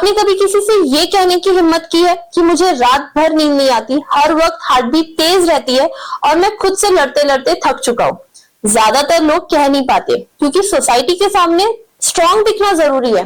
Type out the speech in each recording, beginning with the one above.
आपने कभी किसी से ये कहने की हिम्मत की है कि मुझे रात भर नींद नहीं आती, हर वक्त हार्ट बीट तेज रहती है और मैं खुद से लड़ते लड़ते थक चुका हूँ। ज्यादातर लोग कह नहीं पाते क्योंकि सोसाइटी के सामने स्ट्रांग दिखना जरूरी है।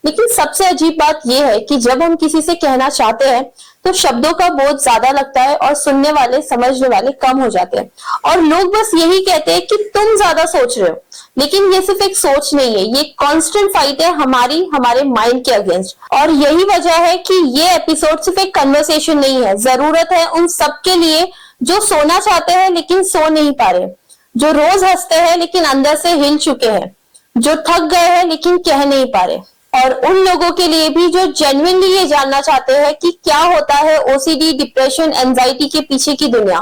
लेकिन सबसे अजीब बात यह है कि जब हम किसी से कहना चाहते हैं तो शब्दों का बोझ ज्यादा लगता है और सुनने वाले समझने वाले कम हो जाते हैं और लोग बस यही कहते हैं कि तुम ज्यादा सोच रहे हो। लेकिन ये सिर्फ एक सोच नहीं है, ये कांस्टेंट फाइट है हमारे माइंड के अगेंस्ट। और यही वजह है कि ये एपिसोड सिर्फ एक कन्वर्सेशन नहीं है, जरूरत है उन सबके लिए जो सोना चाहते हैं लेकिन सो नहीं पा रहे, जो रोज हंसते हैं लेकिन अंदर से हिल चुके हैं, जो थक गए हैं लेकिन कह नहीं पा रहे, और उन लोगों के लिए भी जो जेन्युइनली ये जानना चाहते हैं कि क्या होता है ओसीडी, डिप्रेशन, एंजाइटी के पीछे की दुनिया।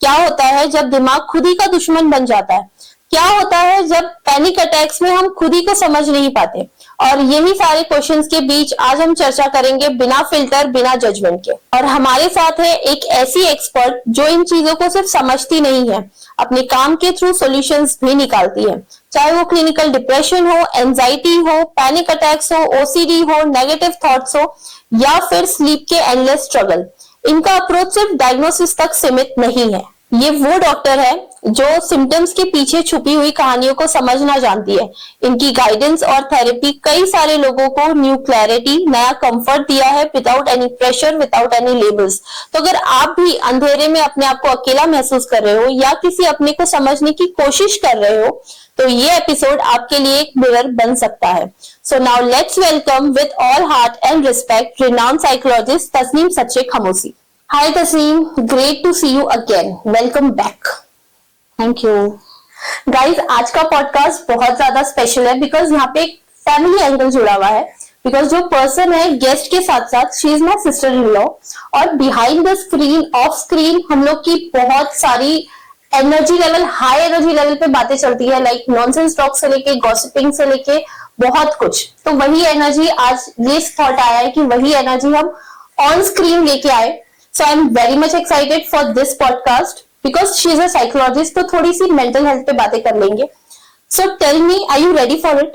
क्या होता है जब दिमाग खुद ही का दुश्मन बन जाता है, क्या होता है जब पैनिक अटैक्स में हम खुद ही को समझ नहीं पाते। और यही सारे क्वेश्चंस के बीच आज हम चर्चा करेंगे बिना फिल्टर, बिना जजमेंट के। और हमारे साथ है एक ऐसी एक्सपर्ट जो इन चीजों को सिर्फ समझती नहीं है, अपने काम के थ्रू सॉल्यूशंस भी निकालती है। चाहे वो क्लिनिकल डिप्रेशन हो, एंजाइटी हो, पैनिक अटैक्स हो, ओसीडी हो, नेगेटिव थॉट्स हो या फिर स्लीप के एंडलेस स्ट्रगल, इनका अप्रोच सिर्फ डायग्नोसिस तक सीमित नहीं है। ये वो डॉक्टर है जो सिम्टम्स के पीछे छुपी हुई कहानियों को समझना जानती है। इनकी गाइडेंस और थेरेपी कई सारे लोगों को न्यू क्लैरिटी, नया कंफर्ट दिया है, without any pressure, without any labels. तो अगर आप भी अंधेरे में अपने आप को अकेला महसूस कर रहे हो या किसी अपने को समझने की कोशिश कर रहे हो तो ये एपिसोड आपके लिए एक मिरर बन सकता है। So now let's welcome with all heart and respect renowned psychologist Tasneem सच्चे खमोसी। Hi Tasneem, great to see you again, welcome back. Thank you guys, आज का पॉडकास्ट बहुत ज्यादा स्पेशल है बिकॉज यहाँ पे एक फैमिली एंगल जुड़ा हुआ है। बिकॉज जो पर्सन है गेस्ट के साथ साथ she is my sister in law, और behind the screen, off screen हम लोग की बहुत सारी energy level, high energy level पे बातें चलती है, लाइक नॉनसेंस टॉक से लेके गॉसिपिंग से लेके बहुत कुछ। तो वही एनर्जी आज ये थॉट आया है कि वही एनर्जी हम ऑन स्क्रीन लेके आए। So I am very much excited for this podcast because she is a psychologist, तो थोड़ी सी मेंटल हेल्थ पे बातें कर लेंगे। So tell me, are you ready for it?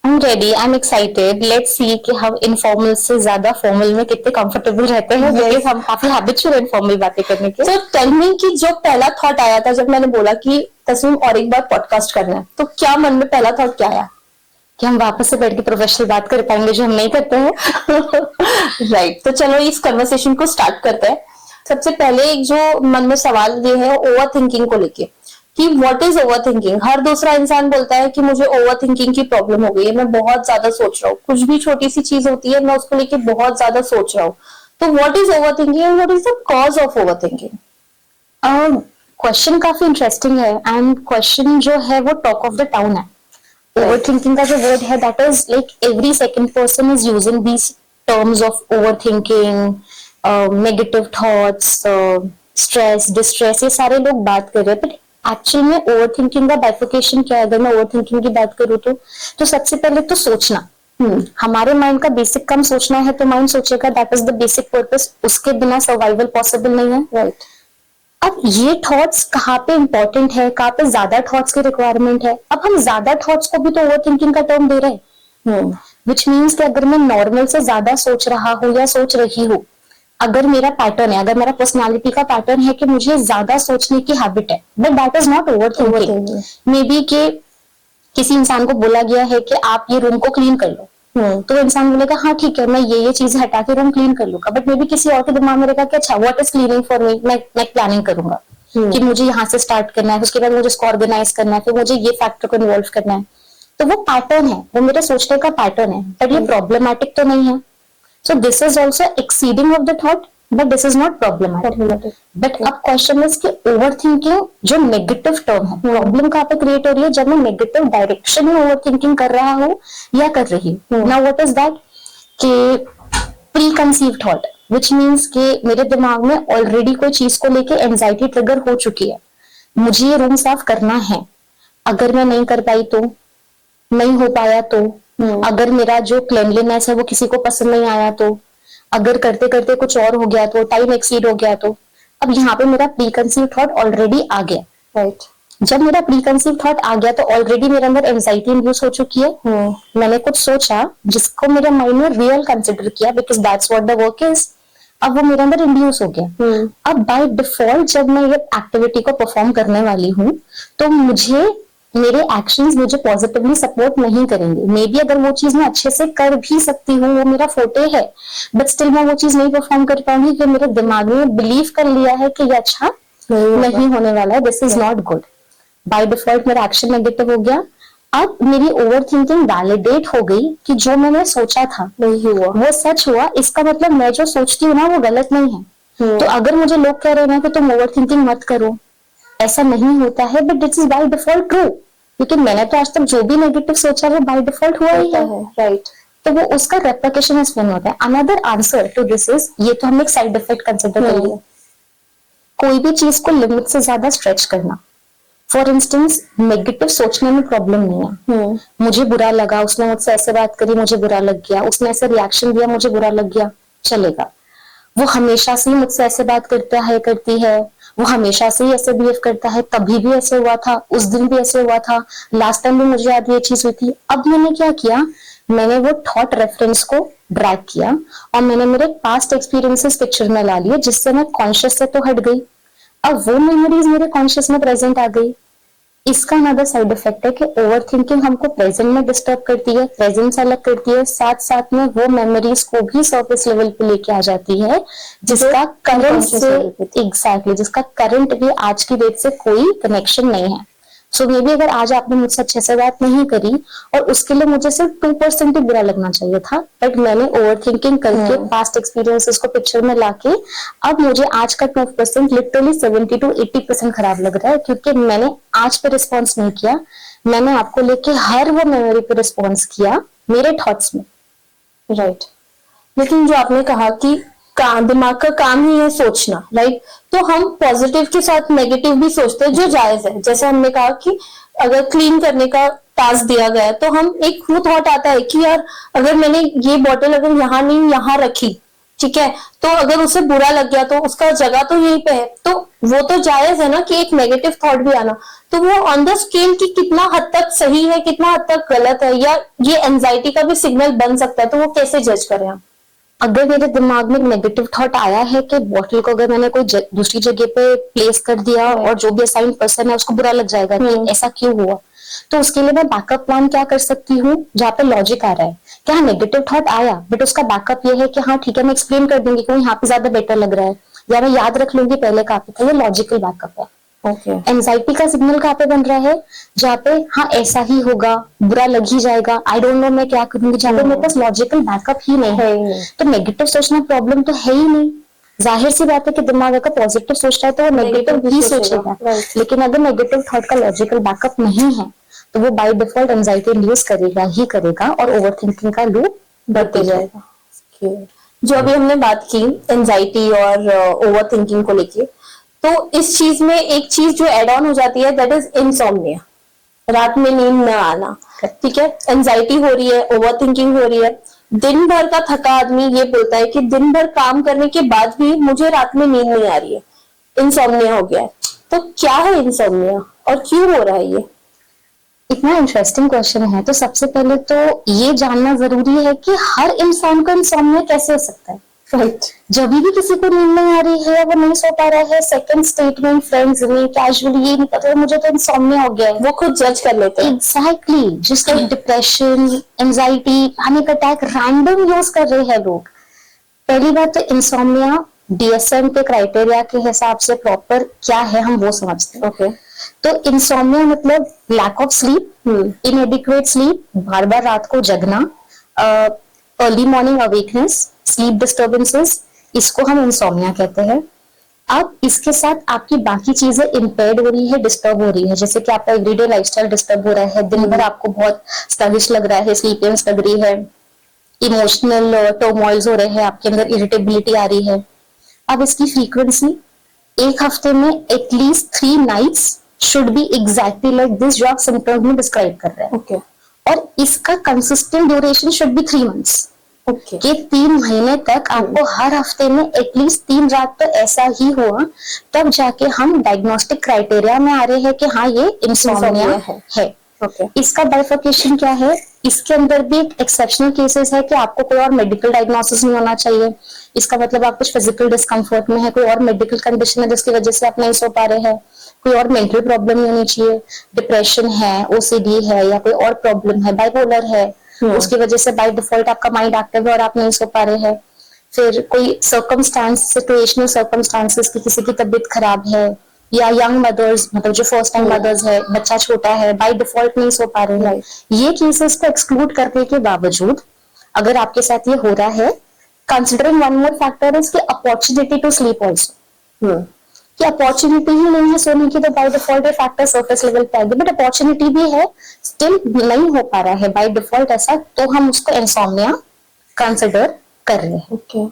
I am ready, I am excited. Let's see कि हम informal से ज्यादा फॉर्मल में कितने कंफर्टेबल रहते हैं, बिकॉज हम काफी हैबिचुअल इनफॉर्मल बातें करने के। सो टेल मी कि जो पहला थॉट आया था जब मैंने बोला कि तस्नीम और एक बार पॉडकास्ट करना है, तो क्या मन में पहला थॉट क्या आया? कि हम वापस से बैठ के प्रोफेशनल बात कर पाएंगे जो हम नहीं करते हैं। राइट, तो चलो इस कन्वर्सेशन को स्टार्ट करते हैं। सबसे पहले एक जो मन में सवाल ये है ओवर थिंकिंग को लेके कि व्हाट इज ओवर थिंकिंग। हर दूसरा इंसान बोलता है कि मुझे ओवर थिंकिंग की प्रॉब्लम हो गई है, मैं बहुत ज्यादा सोच रहा हूँ, कुछ भी छोटी सी चीज होती है मैं उसको लेके बहुत ज्यादा सोच रहा हूँ। तो what is over thinking and what is the cause of over thinking? Question काफी इंटरेस्टिंग है एंड क्वेश्चन जो है वो टॉक ऑफ द टाउन है। ओवर थिंकिंग का जो वर्ड है that is like every second person is using these terms of over thinking, negative thoughts, stress, distress, ये सारे लोग बात कर रहे हैं। बट एक्चुअल में ओवर थिंकिंग का बाइफिकेशन क्या है? अगर मैं ओवर थिंकिंग की बात करूँ तो सबसे पहले तो सोचना। हमारे माइंड का बेसिक काम सोचना है, तो माइंड सोचेगा, that is the basic purpose. उसके बिना सर्वाइवल पॉसिबल नहीं है, राइट? अब ये थॉट्स कहाँ पे इंपॉर्टेंट है, कहाँ पे ज्यादा थॉट्स की रिक्वायरमेंट है? अब हम ज्यादा थॉट्स को भी तो ओवर थिंकिंग का टर्म दे रहे हैं, विच मीन्स कि अगर मैं नॉर्मल से ज्यादा सोच रहा हूँ या सोच रही हूँ, अगर मेरा पैटर्न है, अगर मेरा पर्सनालिटी का पैटर्न है कि मुझे ज्यादा सोचने की हैबिट है, but that is not over thinking. May be कि किसी इंसान को बोला गया है कि आप ये रूम को क्लीन कर लो, तो इंसान बोलेगा हाँ ठीक है, मैं ये चीजें हटा के रूम क्लीन कर लूंगा। बट मे बी किसी और के दिमाग में रहेगा कि अच्छा what is cleaning for me, मैं प्लानिंग करूंगा कि मुझे यहाँ से स्टार्ट करना है, उसके बाद मुझे इसको ऑर्गेनाइज करना है, फिर मुझे ये फैक्टर को इन्वॉल्व करना है। तो वो पैटर्न है, वो मेरे सोचने का पैटर्न है, बट ये प्रॉब्लमैटिक तो नहीं है। So this is also exceeding of the thought, but this is not problematic. But अब question is कि overthinking जो negative term है, problem कहाँ पे create हो रही है? जब मैं negative direction में overthinking कर रहा हूँ या कर रही हूँ। Now what is that? कि preconceived thought, which means कि मेरे दिमाग में already कोई चीज को लेके anxiety trigger हो चुकी है। मुझे ये रूम साफ करना है, अगर मैं नहीं कर पाई तो, नहीं हो पाया तो, अगर मेरा जो क्लेनलीनेस है वो किसी को पसंद नहीं आया तो, अगर करते करते कुछ और हो गया तो, टाइम एक्सीड हो गया तो, अब यहाँ पे मेरा प्रीकंसीव थॉट ऑलरेडी आ गया, राइट? जब मेरा प्री कंसीव थॉट आ गया तो ऑलरेडी मेरे अंदर एंजाइटी इंड्यूस हो चुकी है। मैंने कुछ सोचा जिसको मेरे माइंड में रियल कंसिडर किया, because that's what the work is. अब वो मेरे अंदर इंड्यूस हो गया। अब बाय डिफॉल्ट जब मैं ये एक्टिविटी को परफॉर्म करने वाली हूँ तो मुझे मेरे एक्शंस मुझे पॉजिटिवली सपोर्ट नहीं करेंगे। मे बी अगर वो चीज मैं अच्छे से कर भी सकती हूँ, वो मेरा फोटे है, बट स्टिल मैं वो चीज नहीं परफॉर्म कर पाऊंगी क्योंकि मेरे दिमाग में बिलीव कर लिया है कि ये अच्छा नहीं होने वाला है, this is not good. By default मेरा एक्शन नेगेटिव हो गया। अब मेरी ओवर थिंकिंग वैलिडेट हो गई कि जो मैंने सोचा था नहीं हुआ, वो सच हुआ। इसका मतलब मैं जो सोचती हूँ ना वो गलत नहीं है। तो अगर मुझे लोग कह रहे हैं कि तुम ओवर थिंकिंग मत करो, ऐसा नहीं होता है, but it is by default true, क्योंकि मैंने तो आज तक जो भी नेगेटिव सोचा वो बाय डिफॉल्ट हुआ ही है। राइट। तो वो उसका रेप्लिकेशन एक्सप्लेन होता है। Another answer to this is, ये तो हमने एक साइड इफेक्ट कंसिडर कर लिया, कोई भी चीज को लिमिट से ज्यादा स्ट्रेच करना। फॉर इंस्टेंस नेगेटिव सोचने में प्रॉब्लम नहीं है। मुझे बुरा लगा, उसने मुझसे ऐसे बात करी, मुझे बुरा लग गया, उसने ऐसे रिएक्शन दिया, मुझे बुरा लग गया, चलेगा। वो हमेशा से ही मुझसे ऐसे बात करता है, करती है, वो हमेशा से ही ऐसे बिहेव करता है, तभी भी ऐसे हुआ था, उस दिन भी ऐसे हुआ था, लास्ट टाइम भी मुझे याद ये चीज हुई थी। अब मैंने क्या किया, मैंने वो थॉट रेफरेंस को ड्रैग किया और मैंने मेरे पास्ट एक्सपीरियंसेस पिक्चर में ला लिए, जिससे मैं कॉन्शियस से तो हट गई, अब वो मेमोरीज मेरे कॉन्शियस में प्रेजेंट आ गई। इसका अनदर साइड इफेक्ट है कि ओवर थिंकिंग हमको प्रेजेंट में डिस्टर्ब करती है, प्रेजेंट से अलग करती है, साथ साथ में वो मेमोरीज को भी सरफेस लेवल पे लेके आ जाती है जिसका करंट से एग्जैक्टली जिसका करंट भी आज की डेट से कोई कनेक्शन नहीं है। सो मे बी अगर आज आपने मुझसे अच्छे से बात नहीं करी और उसके लिए मुझे सिर्फ 2% ही बुरा लगना चाहिए था, बट मैंने ओवर थिंकिंग करके पास्ट एक्सपीरियंसेस को पिक्चर में लाके अब मुझे आज का 2% लिटरली 70 to 80% खराब लग रहा है, क्योंकि मैंने आज पे रिस्पॉन्स नहीं किया, मैंने आपको लेके हर वो मेमोरी पे रिस्पॉन्स किया मेरे थॉट्स में। राइट। लेकिन जो आपने कहा कि दिमाग का काम ही है सोचना, राइट, तो हम पॉजिटिव के साथ नेगेटिव भी सोचते हैं, जो जायज है। जैसे हमने कहा कि अगर क्लीन करने का टास्क दिया गया है तो हम एक वो थॉट आता है कि यार अगर मैंने ये बॉटल अगर यहाँ नहीं यहाँ रखी, ठीक है, तो अगर उसे बुरा लग गया तो उसका जगह तो यहीं पे है, तो वो तो जायज है ना कि एक नेगेटिव थॉट भी आना। तो वो ऑन द स्केल की कितना हद तक सही है, कितना हद तक गलत है, या ये एंजाइटी का भी सिग्नल बन सकता है, तो वो कैसे जज करें हम? अगर मेरे दिमाग में नेगेटिव थॉट आया है कि बॉटल को अगर मैंने कोई दूसरी जगह पे प्लेस कर दिया और जो भी असाइन पर्सन है उसको बुरा लग जाएगा कि ऐसा क्यों हुआ, तो उसके लिए मैं बैकअप प्लान क्या कर सकती हूँ, जहाँ पे लॉजिक आ रहा है कि हाँ नेगेटिव थॉट आया, बट उसका बैकअप ये है कि हाँ ठीक है मैं एक्सप्लेन कर दूंगी कि यहाँ पे ज्यादा बेटर लग रहा है, या मैं याद रख लूंगी पहले कहाँ पे था, ये लॉजिकल बैकअप है। एंजाइटी का सिग्नल कहाँ पे बन रहा है, जहाँ पे हाँ ऐसा ही होगा, बुरा लग ही जाएगा, आई डोंट नो मैं क्या करूंगी, जहाँ पे मेरे पास लॉजिकल बैकअप ही नहीं है। तो नेगेटिव सोचना प्रॉब्लम तो है ही नहीं। जाहिर सी बात है कि दिमाग अगर पॉजिटिव सोच रहा है तो वो नेगेटिव ही सोचेगा, लेकिन अगर नेगेटिव थॉट का लॉजिकल बैकअप नहीं है तो वो बाय डिफॉल्ट एंजाइटी इंड्यूस करेगा ही करेगा और ओवर थिंकिंग का लूप बढ़ते जाएगा। जो अभी हमने बात की एंजाइटी और ओवर थिंकिंग को लेके, तो इस चीज में एक चीज जो एड ऑन हो जाती है, दैट इज इंसोम्निया, रात में नींद न आना। ठीक है, एंजाइटी हो रही है, ओवर थिंकिंग हो रही है, दिन भर का थका आदमी ये बोलता है कि दिन भर काम करने के बाद भी मुझे रात में नींद नहीं आ रही है, इंसोम्निया हो गया है। तो क्या है इंसोम्निया और क्यों हो रहा है ये? इतना इंटरेस्टिंग क्वेश्चन है। तो सबसे पहले तो ये जानना जरूरी है कि हर इंसान को इंसोम्निया कैसे हो सकता है। राइट। जब भी किसी को नींद नहीं आ रही है, वो नहीं सो पा रहा है, सेकंड स्टेटमेंट फ्रेंड्स में कैजुअली ये नहीं पता मुझे तो इंसोम्निया हो गया है, वो खुद जज कर लेते हैं। Exactly, just like depression, anxiety, panic attack, random use कर रहे हैं लोग। पहली बात तो इंसोम्निया DSM के क्राइटेरिया के हिसाब से प्रॉपर क्या है हम वो समझते हैं। ओके। तो इंसोम्निया मतलब lack of sleep, inadequate sleep, बार बार रात को जगना, early morning awakeness, sleep disturbances, इसको हम इंसोम्निया कहते हैं। अब इसके साथ आपकी बाकी चीजें इम्पेयर्ड हो रही है, डिस्टर्ब हो रही है, जैसे कि आपका एवरीडे लाइफस्टाइल डिस्टर्ब हो रहा है, दिन भर आपको बहुत स्लगिश लग रहा है, स्लीपनेस लग रही है, इमोशनल टर्मोइल्स हो रहे हैं, आपके अंदर इरिटेबिलिटी आ रही है। अब इसकी फ्रीक्वेंसी एक हफ्ते में at least 3 nights should be exactly like this जो आप सिम्टम्स में डिस्क्राइब कर रहे हैं। ओके। और इसका consistent duration should be 3 months. Okay. कि 3 महीने तक आपको हर हफ्ते में एटलीस्ट 3 रात तो ऐसा ही हुआ, तब जाके हम डायग्नोस्टिक क्राइटेरिया में आ रहे हैं कि हाँ ये इंसोम्निया है। ओके। इसका बाइफर्केशन क्या है, इसके अंदर भी एक एक्सेप्शनल केसेस है कि आपको कोई और मेडिकल डायग्नोसिस नहीं होना चाहिए। इसका मतलब आप कुछ फिजिकल डिस्कम्फर्ट में है, कोई और मेडिकल कंडीशन है जिसकी वजह से आप नहीं सो पा रहे हैं, कोई और मेंटल प्रॉब्लम नहीं होनी चाहिए, डिप्रेशन है, ओसीडी है, या कोई और प्रॉब्लम है, बाइपोलर है, उसकी वजह से बाय डिफॉल्ट आपका माइंड एक्टिव है और आप नहीं सो पा रहे हैं। फिर कोई सर्कमस्टांस, सिचुएशनल सर्कमस्टांसेस की किसी की तबीयत खराब है, या यंग मदर्स, मतलब जो फर्स्ट टाइम मदर्स है, बच्चा छोटा है, बाय डिफॉल्ट नहीं सो पा रहे हैं, ये केसेस को एक्सक्लूड करने के बावजूद अगर आपके साथ ये हो रहा है, considering one more factor is कि अपॉर्चुनिटी टू स्लीप ऑल्सो, कि अपॉर्चुनिटी ही नहीं है सोने की तो बाय डिफॉल्ट ये फैक्टर सरफेस लेवल पे आएगी, बट अपॉर्चुनिटी भी है, स्टिल नहीं हो पा रहा है बाय डिफॉल्ट ऐसा, तो हम उसको इंसोम्निया कंसिडर कर रहे हैं। ओके।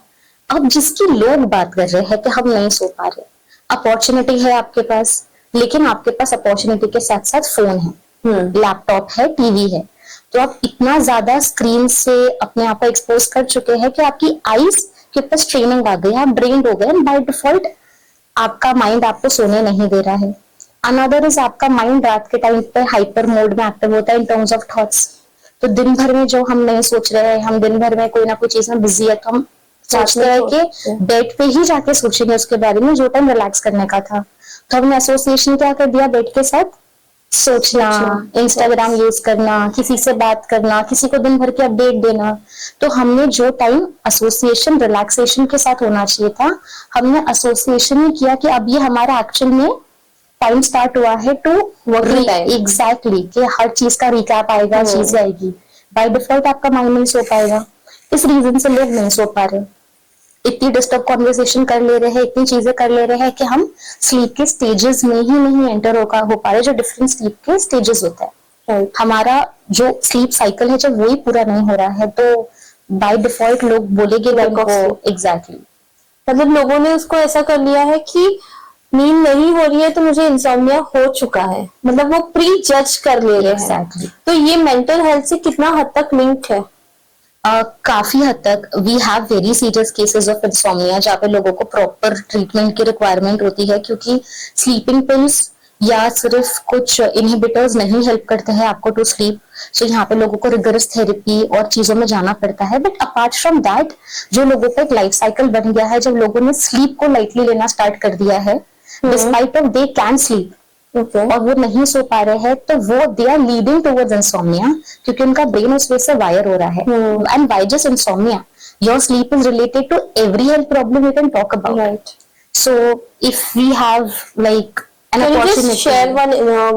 अब जिसकी लोग बात कर रहे हैं कि हम नहीं सो पा रहे, अपॉर्चुनिटी है आपके पास, लेकिन आपके पास अपॉर्चुनिटी के साथ साथ फोन है, लैपटॉप है, टीवी है, तो आप इतना ज्यादा स्क्रीन से अपने आप को एक्सपोज कर चुके हैं कि आपकी आईज के ऊपर स्ट्रेनिंग आ गई, आप ब्रेन हो गए, बाय डिफॉल्ट आपका माइंड आपको सोने नहीं दे रहा है। अनदर इज आपका माइंड रात के टाइम पे हाइपर मोड में एक्टिव होता है इन टर्म्स ऑफ थॉट्स, तो दिन भर में जो हम नहीं सोच रहे हैं, हम दिन भर में कोई ना कोई चीज में बिजी है, तो हम सोचते हैं कि बेड पे ही जाके सोचेंगे उसके बारे में जो टाइम रिलैक्स करने का था, तो हमने एसोसिएशन क्या कर दिया बेड के साथ, सोचना, इंस्टाग्राम यूज करना, किसी से बात करना, किसी को दिन भर के अपडेट देना, तो हमने जो टाइम एसोसिएशन रिलैक्सेशन के साथ होना चाहिए था, हमने एसोसिएशन ही किया कि अब ये हमारा एक्चुअल में टाइम स्टार्ट हुआ है टू वर्किंग टाइम, एग्जैक्टली, कि हर चीज का रिकैप आएगा, चीजें आएगी, बाय डिफॉल्ट आपका माइंड नहीं सो पाएगा। इस रीजन से लोग नहीं सो पा रहे, इतनी डिस्टर्ब कॉन्वर्सेशन कर ले रहे हैं, इतनी चीजें कर ले रहे हैं कि हम स्लीप के स्टेजेस में ही नहीं एंटर हो पा रहे, जो डिफरेंट स्लीप के स्टेजेस होता है, हमारा जो स्लीप साइकिल है जब वही पूरा नहीं हो रहा है, तो बाय डिफॉल्ट लोग बोलेंगे एग्जैक्टली, मतलब लोगों ने उसको ऐसा कर लिया है कि नींद नहीं हो रही है तो मुझे इंसोम्निया हो चुका है, मतलब वो प्री जज कर ले रहे हैं। Exactly. तो ये मेंटल हेल्थ से कितना हद तक लिंक्ड है? काफी हद तक we have very serious cases of insomnia जहाँ पे लोगों को प्रॉपर ट्रीटमेंट की रिक्वायरमेंट होती है, क्योंकि स्लीपिंग पिल्स या सिर्फ कुछ इनहिबिटर्स नहीं हेल्प करते हैं आपको टू स्लीप, सो यहाँ पे लोगों को रिगरस थेरेपी और चीजों में जाना पड़ता है। बट अपार्ट फ्रॉम दैट, जो लोगों का एक लाइफ साइकिल बन गया है, जब लोगों ने स्लीप को लाइटली लेना स्टार्ट कर दिया है, despite of they can sleep, और वो नहीं सो पा रहे हैं, तो वो they are leading towards insomnia, क्योंकि उनका ब्रेन उस वजह से वायर हो रहा है। And why just insomnia, your sleep is related to every health problem you can talk about, right? So if we have like an Can you just opportunity, share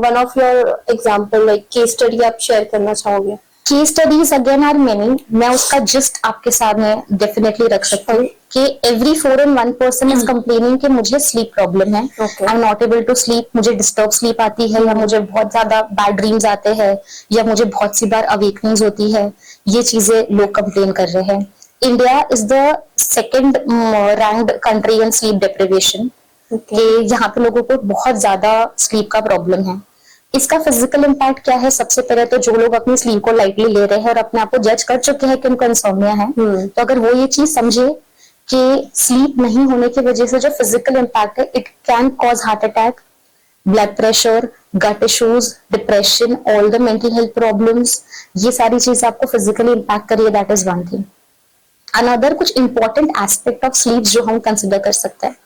one of your example, like case study आप share करना चाहोगे? Case studies again are many, मैं उसका just आपके सामने definitely रख सकती हूँ कि every 4 in 1 person is complaining कि मुझे स्लीप प्रॉब्लम है, I am not able to sleep, मुझे डिस्टर्ब स्लीप आती है, या मुझे बहुत ज्यादा बैड ड्रीम्स आते हैं, या मुझे बहुत सी बार अवेकनिंग्स होती है, ये चीजें लोग कंप्लेन कर रहे हैं। India is the second ranked country in sleep deprivation, कि यहाँ पे लोगों को बहुत ज्यादा स्लीप का प्रॉब्लम है। इसका फिजिकल इम्पैक्ट क्या है? सबसे पहले तो जो लोग अपनी स्लीप को लाइटली ले रहे हैं और अपने आप को जज कर चुके हैं कि उनको इंसोम्निया है, तो अगर वो ये चीज समझे कि स्लीप नहीं होने की वजह से जो फिजिकल इम्पैक्ट है, it can cause heart attack, blood pressure, gut issues, depression, all the mental health problems, ये सारी चीज आपको फिजिकली इम्पैक्ट करिए, that is one thing. Another कुछ इंपॉर्टेंट एस्पेक्ट ऑफ स्लीप जो हम कंसिडर कर सकते हैं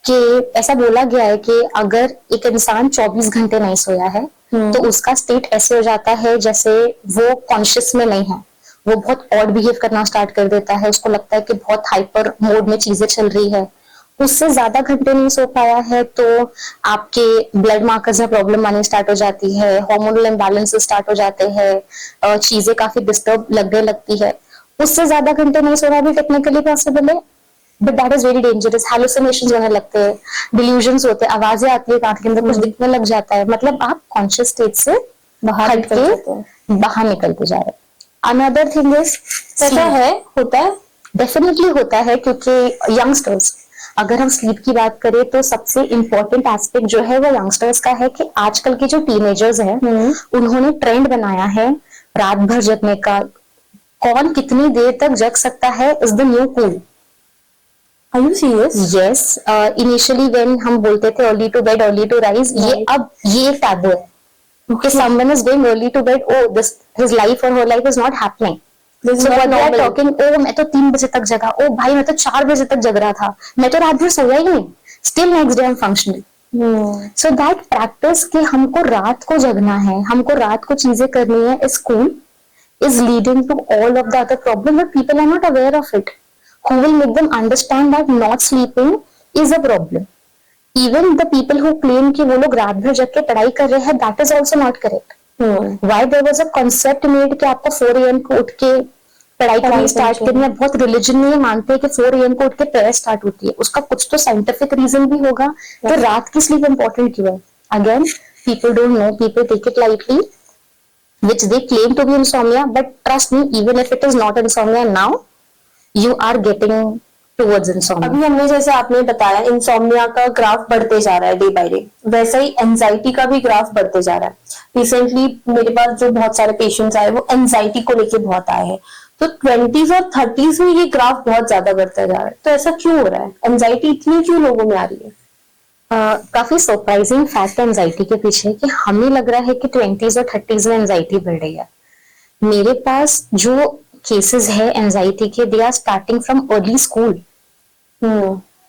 कि ऐसा बोला गया है कि अगर एक इंसान 24 घंटे नहीं सोया है, तो उसका स्टेट ऐसे हो जाता है जैसे वो कॉन्शियस में नहीं है, वो बहुत ऑड बिहेव करना स्टार्ट कर देता है, उसको लगता है कि बहुत हाइपर मोड में चीजें चल रही है। उससे ज्यादा घंटे नहीं सो पाया है तो आपके ब्लड मार्कर्स में प्रॉब्लम आनी स्टार्ट हो जाती है, हार्मोनल इम्बैलेंस स्टार्ट हो जाते हैं, चीजें काफी डिस्टर्ब लगने लगती है। उससे ज्यादा घंटे नहीं सोना भी टेक्निकली पॉसिबल है, but that is very dangerous. Hallucinations होने लगते हैं, डिल्यूजन्स होते हैं, आवाजें आती है कान के अंदर, कुछ दिखने लग जाता है, मतलब आप कॉन्शियस स्टेट से बाहर निकलते जा रहे हैं। अनदर थिंग इज, होता है डेफिनेटली होता है, क्योंकि यंगस्टर्स, अगर हम स्लीप की बात करें तो सबसे इम्पोर्टेंट एस्पेक्ट जो है वो यंगस्टर्स का है कि आजकल के जो टीनेजर्स हैं उन्होंने ट्रेंड बनाया है रात भर जगने का, कौन कितनी देर तक जग सकता है is the new cool. Are you serious? Yes, initially when हम बोलते थे early to bed early to rise, ये Right. अब ये टैबू है कि someone is going early to bed, oh this his life or her life is not happening. This is So not what they are normal. talking, oh मैं तो 3 बजे तक जगा, oh भाई मैं तो 4 बजे तक जग रहा था, मैं तो रात भर सोया ही नहीं, still next day I'm functional. So that practice कि हमको रात को जगना है, हमको रात को चीजें करनी है is cool, is leading to all of the other problem, but people are not aware of it. Who will make them understand that not sleeping is a problem? Even the people who claim कि वो लोग रात भर जग के पढ़ाई कर रहे हैं, that is also not correct. Why there was a concept made कि आपको 4 AM को उठ के पढ़ाई करनी स्टार्ट करनी है। बहुत रिलीजन में ये मानते हैं कि 4 AM को उठ के प्रेयर स्टार्ट होती है, उसका कुछ तो साइंटिफिक रीजन भी होगा। तो रात की स्लीप इंपॉर्टेंट क्यों है? Again people don't know, people take it lightly, which they claim to be insomnia, but trust me, even if it is not insomnia now, you are getting towards insomnia. अभी हमने जैसे आपने बताया insomnia का graph बढ़ते जा रहा है डे बाय डे, वैसा ही एंजाइटी का भी ग्राफ बढ़ते जा रहा है। रिसेंटली मेरे पास जो बहुत सारे पेशेंट्स आए वो एंजाइटी को लेके बहुत आए हैं, तो 20s और 30s में ये ग्राफ बहुत ज्यादा बढ़ता जा रहा है। तो ऐसा क्यों हो रहा है? एंजाइटी इतनी क्यों लोगों में आ रही है? काफी सरप्राइजिंग फैक्ट है एंजाइटी के पीछे कि हमें लग रहा है कि 20s और 30s में एंजाइटी बढ़ रही है। मेरे पास जो केसेस है एंजाइटी के, they are starting from early school.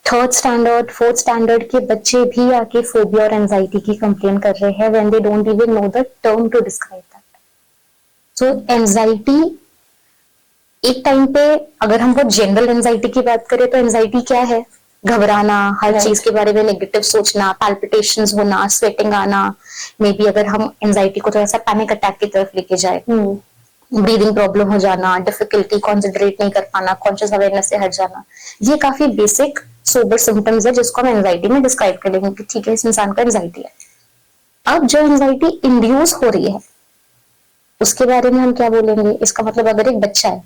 3rd standard 4th standard के बच्चे भी आके फोबिया और एंजाइटी की कंप्लेन कर रहे हैं when they don't even know the term to describe that. So anxiety एक टाइम पे, अगर हम वो जनरल एंजाइटी की बात करें तो एंजाइटी क्या है? घबराना, हर चीज के बारे में नेगेटिव सोचना, पैल्पिटेशंस होना, स्वेटिंग आना। मे बी अगर हम एंजाइटी को थोड़ा सा पैनिक अटैक की तरफ लेके जाए, ब्रीदिंग प्रॉब्लम हो जाना, डिफिकल्टी कॉन्सेंट्रेट नहीं कर पाना, कॉन्शियस अवेयरनेस से हट जाना, ये काफी बेसिक सोबर सिम्टम्स है जिसको हम एंजाइटी में डिस्क्राइब कर लेंगे कि ठीक है इस इंसान को एंजाइटी है। अब जो एंजाइटी इंड्यूस हो रही है उसके बारे में हम क्या बोलेंगे? इसका मतलब अगर एक बच्चा है,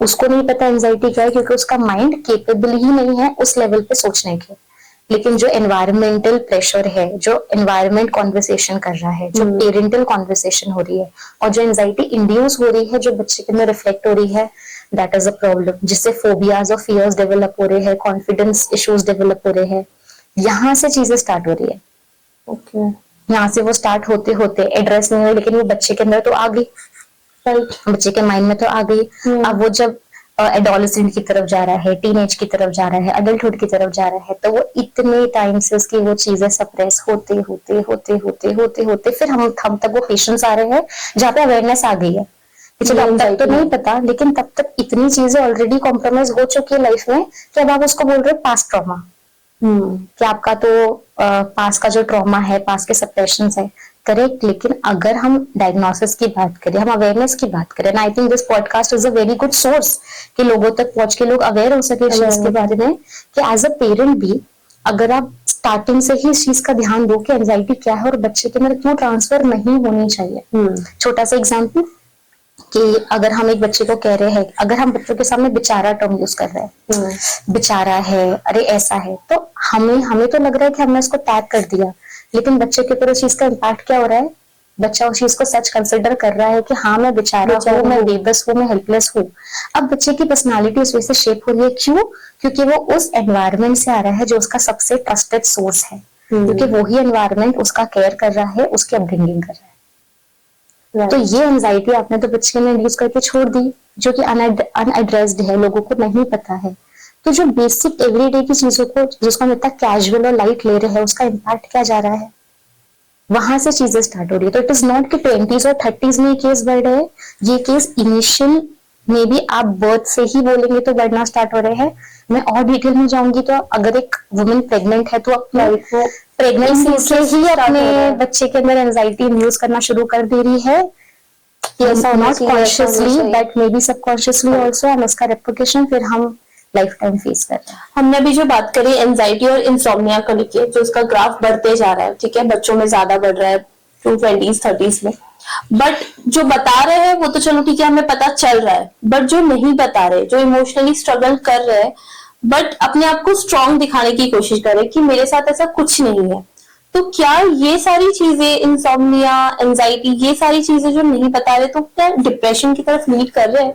उसको नहीं पता एंजाइटी क्या है क्योंकि उसका माइंड केपेबल ही नहीं है उस लेवल पे सोचने के। लेकिन जो एनवायरमेंटल प्रेशर है, जो एनवायरमेंट कॉन्वर्सेशन कर रहा है, जो पेरेंटल कॉन्वर्सेशन हो रही है और जो एंजाइटी इंड्यूस हो रही है, जो बच्चे के अंदर रिफ्लेक्ट हो रही है, दैट इज अ प्रॉब्लम, जिससे फोबियाज और फियर्स डेवलप हो रहे हैं, कॉन्फिडेंस इश्यूज डेवलप हो रहे हैं। यहाँ से चीजें स्टार्ट हो रही है। ओके, यहाँ से वो स्टार्ट होते होते एड्रेस नहीं हुई, लेकिन वो बच्चे के अंदर तो आ गई, बच्चे के माइंड में तो आ गई। अब वो जब एडोलेसेंट की तरफ जा रहा है, टीनेज की तरफ जा रहा है, अडल्टहुड की तरफ जा रहा है, तो वो इतने टाइम से उसकी वो चीजें सप्रेस होते होते होते होते होते होते फिर हम तक वो पेशेंस आ रहे हैं जहाँ पे अवेयरनेस आ गई है कि चलो अब तक तो नहीं पता, लेकिन तब तक इतनी चीजें ऑलरेडी कॉम्प्रोमाइज हो चुकी है लाइफ में कि अब आप उसको बोल रहे हो पास्ट ट्रॉमा। कि आपका तो पास का जो ट्रॉमा है, पास के सप्रेशंस है, करेक्ट। लेकिन अगर हम डायग्नोसिस की बात करें, हम अवेयरनेस की बात करें, I think this podcast is a very good source कि लोगों तक पहुंच के लोग अवेयर हो सके इस चीज के बारे में कि एज अ पेरेंट भी अगर आप स्टार्टिंग से ही इस चीज का ध्यान दो कि एंजाइटी क्या है और बच्चे के अंदर क्यों ट्रांसफर नहीं होनी चाहिए। छोटा सा एग्जाम्पल कि अगर हम एक बच्चे को कह रहे हैं, अगर हम बच्चों के सामने बेचारा टर्म यूज कर रहे हैं, बेचारा है, अरे ऐसा है, तो हमें तो लग रहा है कि हमने उसको टैग कर दिया, लेकिन बच्चे के ऊपर उस चीज का इम्पैक्ट क्या हो रहा है? बच्चा उस चीज को सच कंसिडर कर रहा है कि हाँ मैं बेचारा हूँ, मैं बेबस हूँ, मैं हेल्पलेस हूँ। अब बच्चे की पर्सनालिटी उस वजह से शेप हो रही है। क्यों? क्योंकि वो उस एनवायरमेंट से आ रहा है जो उसका सबसे ट्रस्टेड सोर्स है, क्योंकि वही एनवायरमेंट उसका केयर कर रहा है, उसकी अपब्रिंगिंग कर रहा है। तो ये एंजाइटी आपने तो बच्चे ने यूज करके छोड़ दी, जो कि अनएड्रेस्ड है, लोगों को नहीं पता है। तो जो बेसिक एवरीडे की चीजों को जिसको हम इतना कैजुअल और लाइट ले रहे हैं, उसका इम्पैक्ट क्या जा रहा है? वहां से चीजें स्टार्ट हो रही है। तो इट इज नॉट कि 20s और 30s में ये केस बढ़ रहे हैं, ये केस इनिशियल में भी आप बर्थ से ही बोलेंगे तो बढ़ना स्टार्ट हो रहे हैं। मैं और डिटेल में जाऊंगी तो अगर एक वुमन प्रेग्नेंट है तो अपने प्रेगनेंसी से ही अपने बच्चे के अंदर एंजाइटी इंड्यूस करना शुरू कर दे रही है, not consciously but may be subconsciously also, and उसका रेप्लिकेशन फिर हम लाइफ टाइम फेस कर रहे हैं। हमने अभी जो बात करी एंजाइटी और इंसोम्निया को लेके, जो उसका ग्राफ बढ़ते जा रहा है, ठीक है, बच्चों में ज्यादा बढ़ रहा है 20s 30s में, बट जो बता रहे हैं वो तो चलो ठीक है, हमें पता चल रहा है, बट जो नहीं बता रहे, जो इमोशनली स्ट्रगल कर रहे हैं बट अपने आप को स्ट्रॉन्ग दिखाने की कोशिश कर रहे हैं कि मेरे साथ ऐसा कुछ नहीं है, तो क्या ये सारी चीजें, इंसोम्निया, एंजाइटी, ये सारी चीजें जो नहीं बता रहे, तो क्या डिप्रेशन की तरफ लीड कर रहे हैं?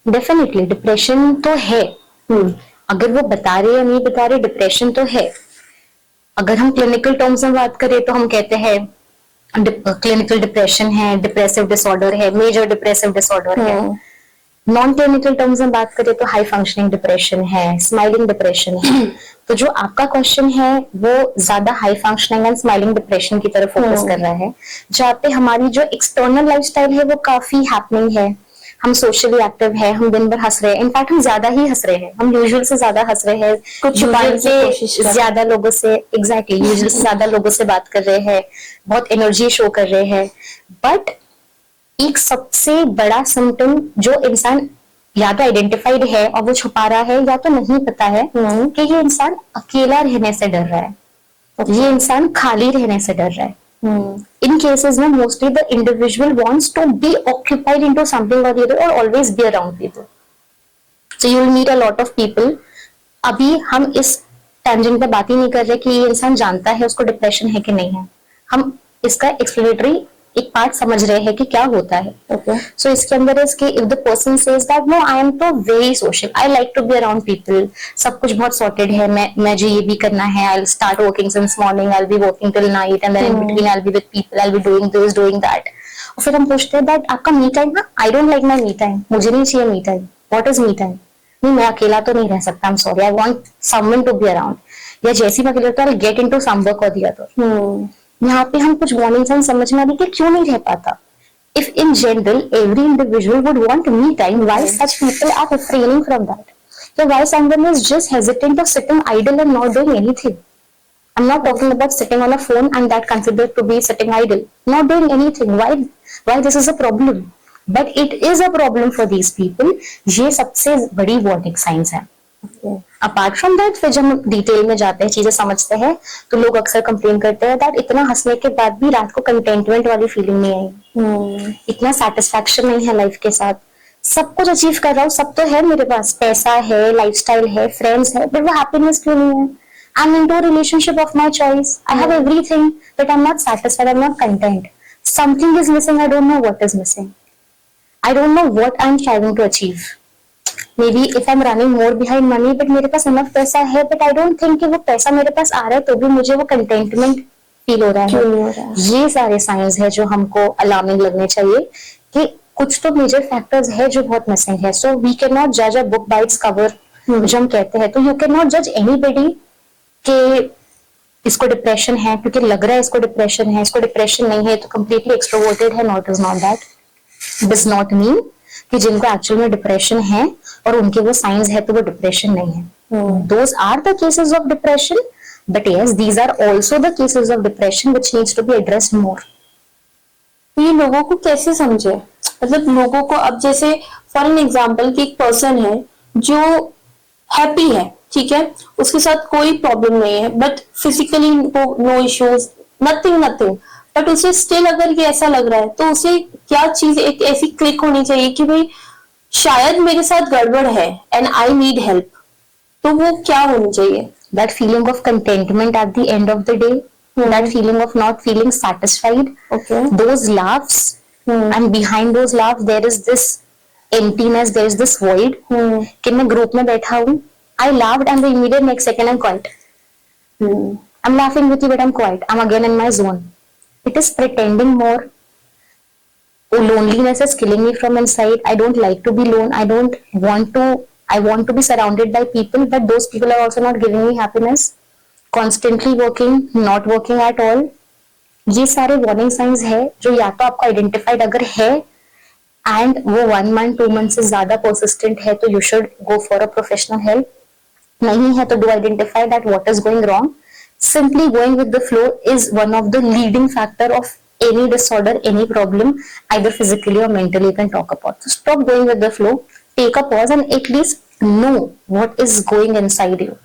डेफिनेटली डिप्रेशन तो है। अगर वो बता रहे या नहीं बता रहे, डिप्रेशन तो है। अगर हम क्लिनिकल टर्म्स में बात करें तो हम कहते हैं क्लिनिकल डिप्रेशन है, डिप्रेसिव डिसऑर्डर है, मेजर डिप्रेसिव डिसऑर्डर है। नॉन क्लिनिकल टर्म्स में बात करें तो हाई फंक्शनिंग डिप्रेशन है, स्माइलिंग डिप्रेशन है। तो जो आपका क्वेश्चन है वो ज्यादा high functioning and smiling depression की तरफ फोकस कर रहा है, जहाँ पे हमारी जो एक्सटर्नल लाइफस्टाइल है वो काफी हैपनिंग है, हम सोशली एक्टिव है, हम दिन भर हंस रहे हैं, इनफैक्ट हम ज्यादा ही हंस रहे हैं, हम यूजुअल से ज्यादा हंस रहे हैं, कुछ छुपाने की कोशिश कर ज्यादा लोगों से एग्जैक्टली यूजुअल से ज्यादा लोगों से बात कर रहे हैं, बहुत एनर्जी शो कर रहे हैं। बट एक सबसे बड़ा सिम्टम जो इंसान या तो आइडेंटिफाइड है और वो छुपा रहा है, या तो नहीं पता है कि ये इंसान अकेला रहने से डर रहा है, ये इंसान खाली रहने से डर रहा है। In cases में mostly the individual wants to be occupied into something or the other or always be around people. So you will meet a lot of people. अभी हम इस टेंजेंट पे बात ही नहीं कर रहे कि ये इंसान जानता है उसको डिप्रेशन है कि नहीं है, हम इसका एक्सप्लेनेटरी एक पार्ट समझ रहे हैं कि क्या होता है। Okay. So इसके अंदर इसके if the person says that no I am तो very social, I like to be around people, सब कुछ बहुत sorted है, मुझे ये भी करना है, I'll start working since morning, I'll be working till night and then in between I'll be with people, I'll be doing this doing that. और फिर हम पूछते हैं that आपका me time है? I don't like my me time, मुझे नहीं चाहिए me time. What is me time? नहीं मैं अकेला तो नहीं रह सकता, I'm sorry, I want someone to be around. या जैसे मैं अकेला होता I'll get into some work or the other. यहाँ पे हम कुछ वार्निंग साइन समझ में आ रही कि क्यों नहीं रह पाता। If in general every individual would want me time, why such people are refraining from that? So why someone is just hesitant of sitting idle and not doing anything? I'm not talking about sitting on a phone and that considered to be sitting idle, not doing anything. Why this is a problem? But it is a problem for these people. ये सबसे बड़ी warning signs है। Apart from that फिर जब हम detail में जाते हैं, चीजें समझते हैं, तो लोग अक्सर कंप्लेन करते हैं दैट इतना हंसने के बाद भी रात को कंटेंटमेंट वाली फीलिंग नहीं आई, इतना सेटिस्फैक्शन नहीं है लाइफ के साथ, सब कुछ अचीव कर रहा हूँ, सब तो है मेरे पास, पैसा है, लाइफस्टाइल है, फ्रेंड्स है, बट वो हैप्पीनेस क्यों नहीं है? I am into a relationship of my choice, I have everything but I am not satisfied, I am not content, something is missing, I don't know what is missing, I don't know what I am trying to achieve. Maybe if I'm running more behind money, but मेरे पास enough पैसा है, but I don't think कि वो पैसा मेरे पास आ रहा है तो भी मुझे वो contentment फील हो रहा है। ये सारे साइंस है जो हमको अलार्मिंग लगने चाहिए कि कुछ तो मेजर फैक्टर्स है जो बहुत मिसिंग है। सो वी कैन नॉट जज a book by its cover, जो हम कहते हैं, तो यू कैन नॉट जज एनीबॉडी कि इसको डिप्रेशन है क्योंकि लग रहा है इसको डिप्रेशन है, इसको डिप्रेशन नहीं है तो कंप्लीटली एक्सट्रोवर्टेड है। Not is not that, does not mean कि जिनको एक्चुअल में डिप्रेशन है और उनके वो साइंस है तो वो डिप्रेशन नहीं है। Those are the cases of depression, but yes these are also the cases of depression which needs to be addressed more. ये लोगों को कैसे समझे? मतलब लोगों को, अब जैसे फॉर एन एग्जांपल कि एक पर्सन है जो हैप्पी है, ठीक है, उसके साथ कोई प्रॉब्लम नहीं है, but physically no issues, nothing, but उसे स्टिल अगर ये ऐसा लग रहा है तो उसे क्या चीज एक ऐसी क्लिक होनी चाहिए कि भाई शायद मेरे साथ गड़बड़ है एंड आई नीड हेल्प, तो वो क्या होनी चाहिए? That feeling of contentment at the end of the day, that feeling of not feeling satisfied, those laughs and behind those laughs there is this emptiness, there is this void कि मैं group में बैठा हूँ, I laughed and the immediate next second I am quiet, I am laughing with you but I am quiet, I am again in my zone. It is pretending more. Oh, loneliness is killing me from inside. I don't like to be alone. I want to be surrounded by people, but those people are also not giving me happiness. Constantly working, not working at all. ये सारे warning signs है जो या तो आपको identified अगर है and वो 1 month 2 months से ज्यादा persistent है तो you should go for a professional help. नहीं है तो do identify that what is going wrong. Simply going with the flow is one of the leading factor of any disorder, any problem, either physically or mentally you can talk about. So stop going with the flow, take a pause and at least know what is going inside you.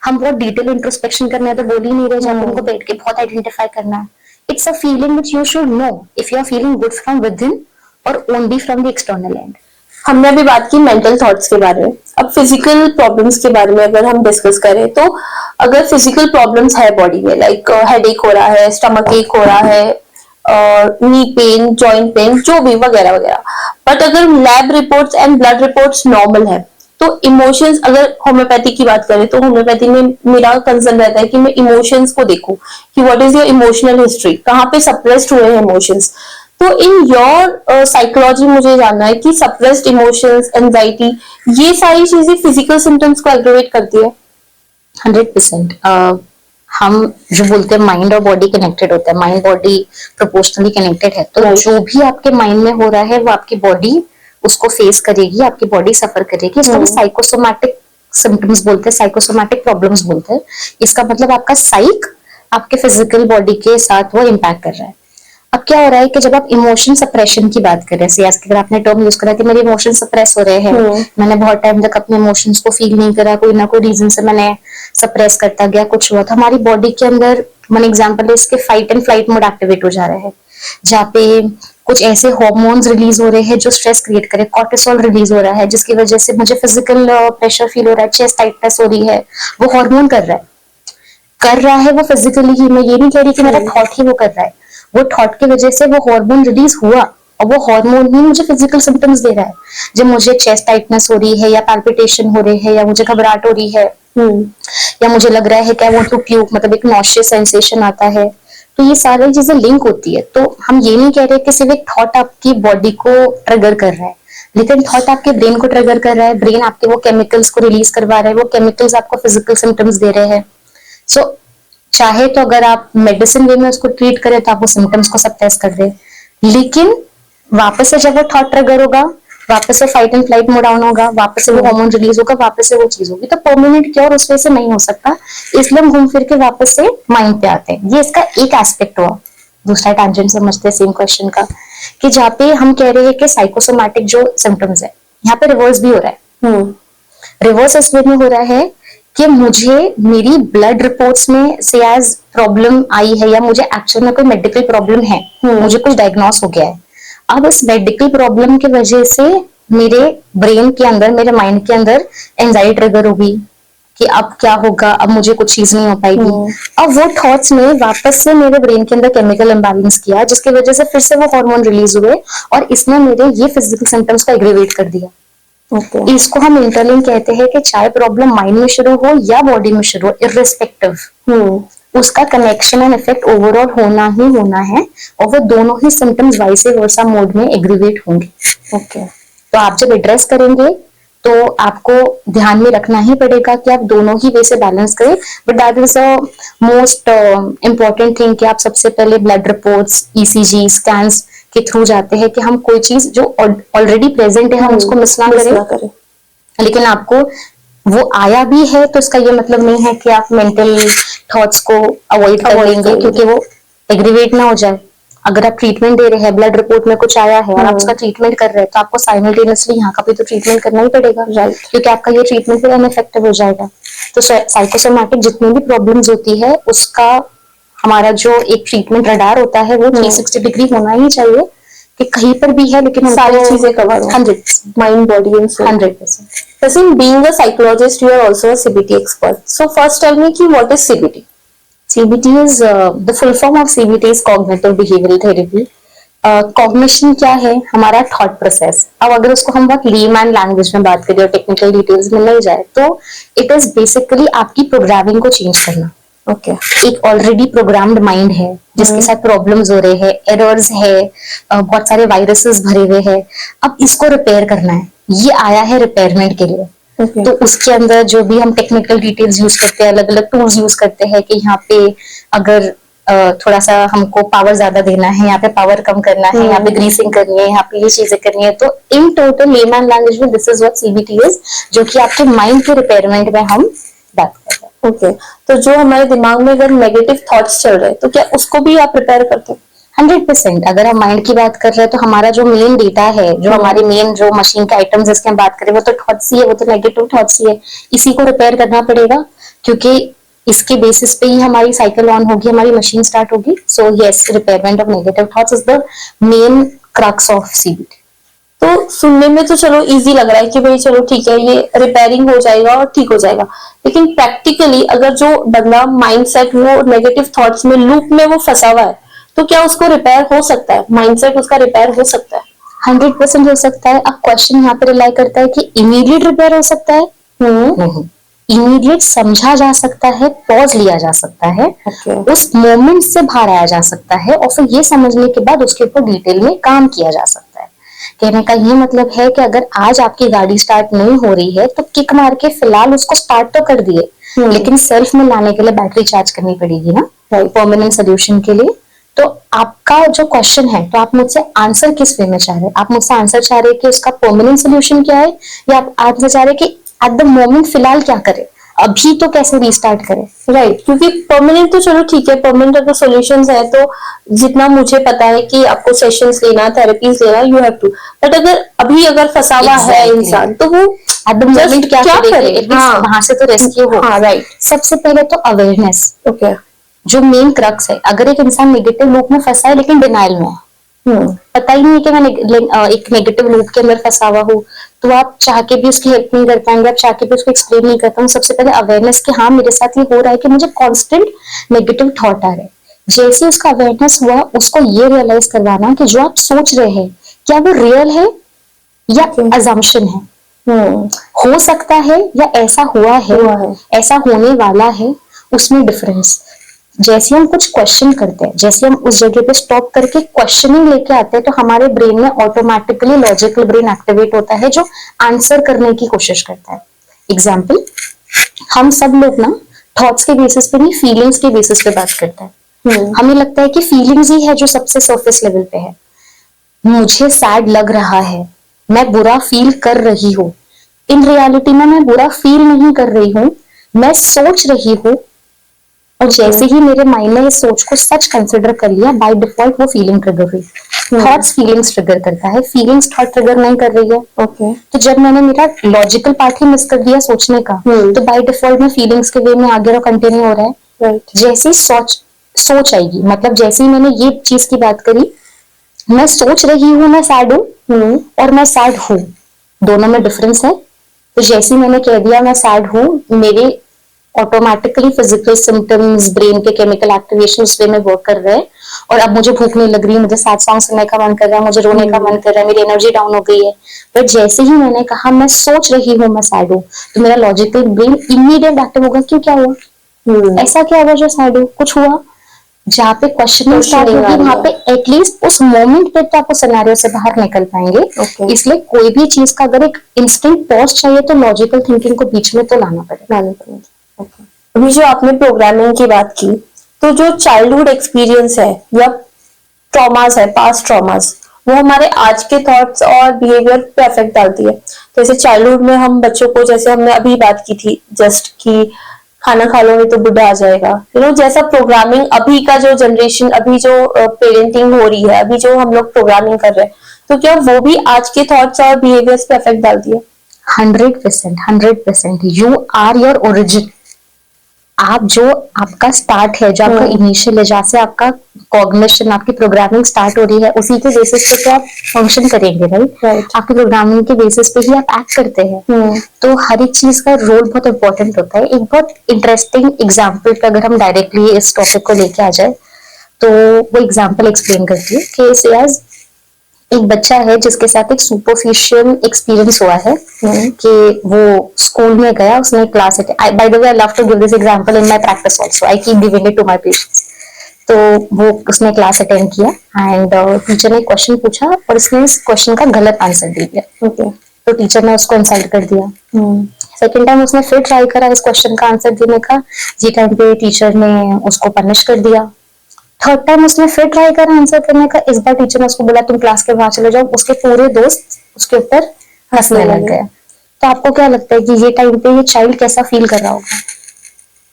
हम बहुत detail introspection करना है तो बोल ही नहीं रहे, जब उनको बैठ के बहुत आइडेंटिफाई करना है। It's a feeling which you should know if you are feeling good from within or only from the external end. हमने अभी बात की मेंटल थॉट्स के बारे में, अब फिजिकल प्रॉब्लम्स के बारे में अगर हम डिस्कस करें तो अगर फिजिकल प्रॉब्लम्स है बॉडी में, लाइक हेडेक हो रहा है, स्टमक एक हो रहा है, नी पेन, जॉइंट पेन, जो भी वगैरह वगैरह, बट अगर lab reports and blood reports normal है, तो इमोशंस, अगर होम्योपैथी की बात करें तो होम्योपैथी में मेरा कंसर्न रहता है कि मैं इमोशंस को देखूं कि what is your emotional history, कहाँ पे सप्रेस्ड हुए हैं इमोशंस। तो इन योर साइकोलॉजी मुझे जानना है कि सप्रेस्ड इमोशंस, एंजाइटी, ये सारी चीजें फिजिकल सिम्टम्स को एग्रीवेट करती है। 100%। हम जो बोलते हैं माइंड और बॉडी कनेक्टेड होता है, माइंड बॉडी प्रोपोर्शनली कनेक्टेड है, तो Right. जो भी आपके माइंड में हो रहा है वो आपकी बॉडी उसको फेस करेगी, आपकी बॉडी सफर करेगी। इसको हम साइकोसोमैटिक सिम्टम्स बोलते हैं, साइकोसोमैटिक प्रॉब्लम्स बोलते हैं। इसका मतलब आपका साइक आपके फिजिकल बॉडी के साथ वो इम्पैक्ट कर रहा है। अब क्या हो रहा है कि जब आप इमोशन सप्रेशन की बात कर रहे हैं, अगर आपने टर्म यूज करा कि मेरे इमोशन सप्रेस हो रहे हैं, मैंने बहुत टाइम तक अपने इमोशंस को फील नहीं करा, कोई ना कोई रीजन से मैंने सप्रेस करता गया, कुछ हुआ, तो हमारी बॉडी के अंदर, वन एग्जांपल है इसके, fight and flight mode activate हो जा रहा है, जहाँ पे कुछ ऐसे हार्मोन्स रिलीज हो रहे हैं जो स्ट्रेस क्रिएट करे, कॉर्टिसोल रिलीज हो रहा है जिसकी वजह से मुझे फिजिकल प्रेशर फील हो रहा है, चेस्ट टाइटनेस हो रही है, वो हार्मोन कर रहा है वो फिजिकली ही। मैं ये नहीं कह रही कि मेरा थॉट ही वो कर रहा है, वो थॉट की वजह से वो हार्मोन रिलीज हुआ और वो हार्मोन ही मुझे फिजिकल सिम्टम्स दे रहा है। जब मुझे चेस्ट टाइटनेस हो रही है या पैल्पिटेशन हो रही है या मुझे घबराहट हो रही है या मुझे लग रहा है कि आई वांट टू प्यूक, मतलब एक नॉशियस सेंसेशन आता है, तो ये सारी चीजें लिंक होती है। तो हम ये नहीं कह रहे कि सिर्फ एक थॉट आपकी बॉडी को ट्रिगर कर रहा है, लेकिन थॉट आपके ब्रेन को ट्रिगर कर रहा है, ब्रेन आपके वो केमिकल्स को रिलीज करवा रहा है, वो केमिकल्स आपको फिजिकल सिम्टम्स दे रहे हैं। सो चाहे तो अगर आप मेडिसिन वे में उसको ट्रीट करें तो आप वो सिम्टम्स को सप्रेस कर दे, लेकिन वापस से जब वो थॉट ट्रिगर होगा, वापस से fight and flight mode on होगा, वापस से वो हार्मोन रिलीज होगा, वापस से वो चीज होगी, तो परमानेंट क्योर उस वजह से नहीं हो सकता। इसलिए हम घूम फिर के वापस से माइंड पे आते हैं। ये इसका एक एस्पेक्ट हुआ। दूसरा टैंजेंट समझते हैं सेम क्वेश्चन का, कि जहाँ पे हम कह रहे हैं कि साइकोसोमैटिक जो सिम्टम्स है, यहाँ पे रिवर्स भी हो रहा है। रिवर्स इस वे में हो रहा है कि मुझे मेरी ब्लड रिपोर्ट्स में से एज प्रॉब्लम आई है या मुझे एक्चुअल में कोई मेडिकल प्रॉब्लम है, मुझे कुछ डायग्नोस हो गया है। अब इस मेडिकल प्रॉब्लम की वजह से मेरे ब्रेन के अंदर, मेरे माइंड के अंदर एंजाइटी ट्रिगर होगी कि अब क्या होगा, अब मुझे कुछ चीज नहीं हो पाएगी। अब वो थॉट्स ने वापस से मेरे ब्रेन के अंदर केमिकल इम्बैलेंस किया, जिसकी वजह से फिर से वो हार्मोन रिलीज हुए और इसने मेरे ये फिजिकल सिम्टम्स को एग्रीवेट कर दिया। इसको हम इंटरलिंक कहते हैं कि चाहे प्रॉब्लम माइंड में शुरू हो या बॉडी में शुरू हो, इररिस्पेक्टिव उसका कनेक्शन एंड इफेक्ट ओवरऑल होना ही होना है, और वो दोनों ही सिम्टम्स वाइस वर्सा मोड में एग्रीवेट होंगे। तो आप जब एड्रेस करेंगे तो आपको ध्यान में रखना ही पड़ेगा कि आप दोनों ही वे से बैलेंस करें। But that is a most important thing कि आप सबसे पहले ब्लड रिपोर्ट्स, ईसीजी, स्कैन्स के थ्रू जाते हैं कि हम कोई चीज जो ऑलरेडी प्रेजेंट है हम उसको मिस ना करें। लेकिन आपको वो आया भी है तो इसका ये मतलब नहीं है कि आप मेंटल थॉट्स को अवॉइड कर लेंगे क्योंकि वो एग्रीवेट ना हो जाए। अगर आप ट्रीटमेंट दे रहे हैं, ब्लड रिपोर्ट में कुछ आया है और आप उसका ट्रीटमेंट कर रहे हैं, तो आपको साइमल्टेनियसली यहाँ का भी तो ट्रीटमेंट करना ही पड़ेगा, क्योंकि आपका ये ट्रीटमेंट फिर इनइफेक्टिव हो जाएगा। तो साइकोसोमैटिक जितनी भी प्रॉब्लम्स होती है उसका हमारा जो एक ट्रीटमेंट रडार होता है वो 360 डिग्री होना ही चाहिए कि कहीं पर भी है लेकिन सारी चीजें कवर हो, 100% mind, body and soul. 100%। Person, being a psychologist, you are also a CBT expert. So first tell me कि what is CBT? CBT is the full form of CBT is cognitive behavioral therapy. Cognition क्या है? हमारा thought process. अब अगर उसको हम बहुत layman language में बात करें और टेक्निकल डिटेल्स में नहीं जाए तो इट इज बेसिकली आपकी प्रोग्रामिंग को चेंज करना। एक ऑलरेडी प्रोग्राम्ड माइंड है जिसके साथ प्रॉब्लम्स हो रहे हैं, एरर्स है, बहुत सारे वायरसेस भरे हुए हैं। अब इसको रिपेयर करना है, ये आया है रिपेयरमेंट के लिए। तो उसके अंदर जो भी हम टेक्निकल डिटेल्स यूज करते हैं, अलग अलग टूल्स यूज करते हैं कि यहाँ पे अगर थोड़ा सा हमको पावर ज्यादा देना है, यहाँ पे पावर कम करना है, यहाँ पे ग्रीसिंग करनी है, यहाँ पे ये चीजें करनी है। तो इन टोटल लेमैन लैंग्वेज में this is what CBT is, जो कि आपके माइंड के रिपेयरमेंट में हम बात कर रहे हैं। तो जो हमारे दिमाग में अगर नेगेटिव थॉट्स चल रहे हैं तो क्या उसको भी आप रिपेयर करते हैं? 100%। अगर हम माइंड की बात कर रहे हैं तो हमारा जो मेन डेटा है, जो हमारी मेन जो मशीन के आइटम्स जिसकी हम बात करें वो तो थॉट्स ही है, वो तो नेगेटिव थॉट्स ही है। इसी को रिपेयर करना पड़ेगा क्योंकि इसके बेसिस पे ही हमारी साइकिल ऑन होगी, हमारी मशीन स्टार्ट होगी। So yes, repayment of negative thoughts is the main crux of CBT. तो सुनने में तो चलो इजी लग रहा है कि भाई चलो ठीक है, ये रिपेयरिंग हो जाएगा और ठीक हो जाएगा, लेकिन प्रैक्टिकली अगर जो बंदा माइंडसेट वो नेगेटिव थॉट्स में लूप में वो फंसा हुआ है तो क्या उसको रिपेयर हो सकता है? माइंडसेट उसका रिपेयर हो सकता है? 100% हो सकता है। अब क्वेश्चन यहाँ पे रिलाई करता है कि इमीडिएट रिपेयर हो सकता है, नहीं, इमीडिएट समझा जा सकता है, पॉज लिया जा सकता है, Okay. उस मोमेंट से बाहर आया जा सकता है और फिर ये समझने के बाद उसके ऊपर डिटेल में काम किया जा सकता है। कहने का ये मतलब है कि अगर आज आपकी गाड़ी स्टार्ट नहीं हो रही है तो किक मार के फिलहाल उसको स्टार्ट तो कर दिए, लेकिन सेल्फ में लाने के लिए बैटरी चार्ज करनी पड़ेगी ना, परमानेंट सोल्यूशन के लिए। तो आपका जो क्वेश्चन है, तो आप मुझसे आंसर किस वे में चाह रहे हैं? आप मुझसे आंसर चाह रहे हैं कि उसका परमानेंट सोल्यूशन क्या है, या आप आंसर चाह रहे हैं कि एट द मोमेंट फिलहाल क्या करें, अभी तो कैसे रीस्टार्ट करें? राइट, क्योंकि परमानेंट तो चलो ठीक है, परमानेंट अगर सॉल्यूशंस है तो जितना मुझे पता है कि आपको सेशंस लेना, थेरेपीज लेना, यू हैव टू। बट अगर फंसा हुआ है Exactly. इंसान, तो वो एट द मोमेंट क्या करे? हाँ, वहां से तो रेस्क्यू हो। हाँ, राइट, सबसे पहले तो अवेयरनेस, ओके, जो मेन क्रक्स है। अगर एक इंसान नेगेटिव लूप में फंसा है लेकिन डिनाइल में है, पता ही नहीं है कि मैं एक नेगेटिव लूप के अंदर फंसा हुआ हूँ, तो आप चाह के भी उसकी हेल्प नहीं कर पाएंगे, आप चाह के भी उसको एक्सप्लेन नहीं कर पाएंगे। सबसे पहले अवेयरनेस कि हाँ मेरे साथ ये हो रहा है कि मुझे कांस्टेंट नेगेटिव थॉट आ रहे हैं। जैसे उसका अवेयरनेस हुआ, उसको ये रियलाइज करवाना कि जो आप सोच रहे हैं क्या वो रियल है या अजम्पशन है, हो सकता है या ऐसा हुआ है, ऐसा होने वाला है, उसमें डिफरेंस। जैसे हम कुछ क्वेश्चन करते हैं, जैसे हम उस जगह पे स्टॉप करके क्वेश्चनिंग लेके आते हैं, तो हमारे ब्रेन में ऑटोमेटिकली लॉजिकल ब्रेन एक्टिवेट होता है जो आंसर करने की कोशिश करता है। एग्जाम्पल, हम सब लोग ना थॉट्स के बेसिस पे नहीं, फीलिंग्स के बेसिस पे बात करते हैं। हमें लगता है कि फीलिंग्स ही है जो सबसे सरफेस लेवल पे है। मुझे सैड लग रहा है, मैं बुरा फील कर रही हूँ। इन रियलिटी में मैं बुरा फील नहीं कर रही हूँ, मैं सोच रही हूँ, और जैसे ही मेरे माइंड ने इस सोच को सच कंसिडर कर लिया, बाय डिफॉल्ट वो फीलिंग ट्रिगर हुई। थॉट्स फीलिंग्स ट्रिगर करता है, फीलिंग्स थॉट ट्रिगर नहीं कर रही है। ओके, तो जब मैंने मेरा लॉजिकल पार्ट ही मिस कर दिया सोचने का, तो बाय डिफॉल्ट में फीलिंग्स के वे में आगे और कंटिन्यू हो रहा है। राइट, जैसे ही सोच आएगी, मतलब जैसे ही मैंने ये चीज की बात करी, मैं सोच रही हूँ मैं सैड हूँ और मैं सैड हूँ, दोनों में डिफरेंस है। तो जैसे ही मैंने कह दिया मैं सैड हूँ, मेरे ऑटोमेटिकली फिजिकल सिम्टम्स, ब्रेन के केमिकल एक्टिवेशन उस वे में वर्क कर रहे हैं, और अब मुझे भूख नहीं लग रही, मुझे सैड सॉन्ग सुनने का मन कर रहा है, मुझे रोने का मन कर रहा है, मेरी एनर्जी डाउन हो गई है। बट जैसे ही मैंने कहा मैं सोच रही हूँ मैं सैड हूँ, तो मेरा लॉजिकल ब्रेन इमीडिएट एक्टिव होगा, क्यों, क्या हुआ, ऐसा क्या हुआ जो सैड हूँ, कुछ हुआ। जहाँ पे क्वेश्चनिंग स्टार्ट होगी, वहां पे एटलीस्ट उस मोमेंट पे तो आपको सिनेरियो से बाहर निकल पाएंगे। इसलिए कोई भी चीज का अगर एक इंस्टेंट पॉज चाहिए तो लॉजिकल थिंकिंग को बीच में तो लाना पड़ेगा। अभी जो आपने प्रोग्रामिंग की बात की, तो जो चाइल्डहुड एक्सपीरियंस है या ट्रॉमास है, पास्ट ट्रॉमास, वो हमारे आज के थॉट्स और बिहेवियर पे इफेक्ट डालती है। जैसे चाइल्डहुड में हम बच्चों को, जैसे हमने अभी बात की थी जस्ट कि खाना खा लो नहीं तो बुढ़ा आ जाएगा, जैसा प्रोग्रामिंग अभी का जो जनरेशन, अभी जो पेरेंटिंग हो रही है, अभी जो हम लोग प्रोग्रामिंग कर रहे हैं, तो क्या वो भी आज के थॉट्स और बिहेवियर्स पे इफेक्ट डालती है? 100%, यू आर योर ओरिजिन। आप जो आपका स्टार्ट है, जो आपका इनिशियल है, जहाँ से आपका कॉग्निशन, आपकी प्रोग्रामिंग स्टार्ट हो रही है, उसी के बेसिस पे तो आप फंक्शन करेंगे, राइट? आपकी प्रोग्रामिंग के बेसिस पे ही आप एक्ट करते हैं। तो हर एक चीज का रोल बहुत इंपॉर्टेंट होता है। एक बहुत इंटरेस्टिंग एग्जाम्पल पे अगर हम डायरेक्टली इस टॉपिक को लेके आ जाए, तो वो एग्जाम्पल एक्सप्लेन करती है कि से एक बच्चा है जिसके साथ एक सुपरफिशियल एक्सपीरियंस हुआ है कि वो स्कूल में गया, उसने class attend, by the way I love to give this example in my practice also, I keep giving it to my patients. तो वो उसने क्लास अटेंड किया एंड टीचर ने क्वेश्चन पूछा और उसने इस क्वेश्चन का गलत आंसर दे दिया। तो टीचर ने उसको इंसल्ट कर दिया। सेकेंड टाइम उसने फिर ट्राई करा इस क्वेश्चन का आंसर देने का, जी टाइम पे टीचर ने उसको पनिश कर दिया। थर्ड टाइम उसने फिर ट्राई करा आंसर करने का, इस बार टीचर ने उसको बोला तुम क्लास के बाहर चले जाओ। उसके पूरे दोस्त उसके ऊपर हंसने लग गए। तो आपको क्या लगता है कि ये टाइम पे ये चाइल्ड कैसा फील कर रहा होगा?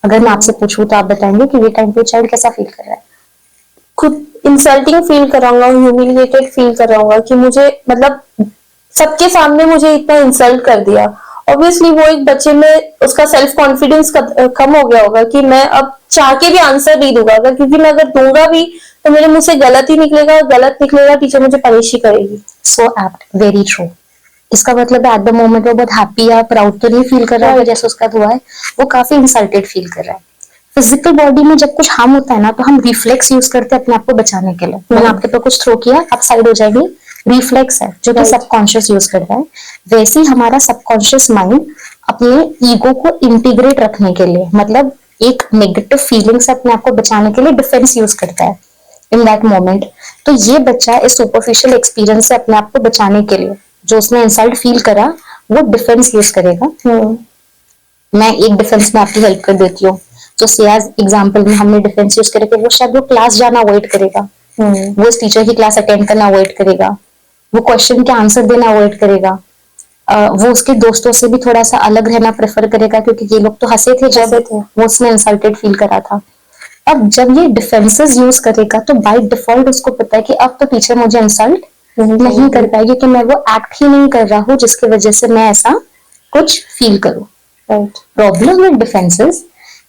अगर मैं आपसे पूछूं तो आप बताएंगे कि ये टाइम पे चाइल्ड कैसा फील कर रहा है? खुद इंसल्टिंग फील कर रहा होगा, ह्यूमिलिएटेड फील कर रहा होगा कि मुझे, मतलब सबके सामने मुझे इतना इंसल्ट कर दिया। ऑब्वियसली वो एक बच्चे में उसका सेल्फ कॉन्फिडेंस कम हो गया होगा कि मैं अब चाह के भी आंसर नहीं दूंगा, क्योंकि मैं अगर दूंगा भी तो मेरे मुंह से गलत ही निकलेगा, गलत निकलेगा, टीचर मुझे पनिश ही करेगी। सो एप्ट, वेरी ट्रू। इसका मतलब एट द मोमेंट वो बहुत हैप्पी या प्राउड तो नहीं फील कर रहा है जैसे उसका हुआ है, वो काफी इंसल्टेड फील कर रहा है। फिजिकल बॉडी में जब कुछ हार्म होता है ना, तो हम रिफ्लेक्स यूज करते हैं अपने आप को बचाने के लिए। मैंने आपके पे कुछ थ्रो किया, आप साइड हो जाएंगे, रिफ्लेक्स है जो कि Right. सबकॉन्शियस यूज करता है, वैसे ही हमारा सबकॉन्शियस माइंड अपने ईगो को इंटीग्रेट रखने के लिए, मतलब एक नेगेटिव फीलिंग से अपने आप को बचाने के लिए डिफेंस यूज करता है इन दैट मोमेंट। तो ये बच्चा इस सुपरफिशियल एक्सपीरियंस से अपने आप को बचाने के लिए जो उसने इंसल्ट फील करा वो डिफेंस यूज करेगा। मैं एक डिफेंस में आपकी हेल्प कर देती हूँ। तो से एज एग्जाम्पल में हमने डिफेंस यूज करे, वो शायद वो क्लास जाना अवॉइड करेगा, वो इस टीचर की क्लास अटेंड करना अवॉइड करेगा, वो क्वेश्चन के आंसर देना अवॉइड करेगा, वो उसके दोस्तों से भी थोड़ा सा अलग रहना प्रेफर करेगा क्योंकि ये लोग तो हंसे थे जब वो उसने इंसल्टेड फील करा था। अब जब ये डिफेंसेस यूज करेगा तो बाय डिफॉल्ट उसको पता है कि अब तो टीचर मुझे इंसल्ट नहीं कर पाएगी, तो मैं वो एक्ट ही नहीं कर रहा हूँ जिसकी वजह से मैं ऐसा कुछ फील करूँ। प्रॉब्लम विद डिफेंसेस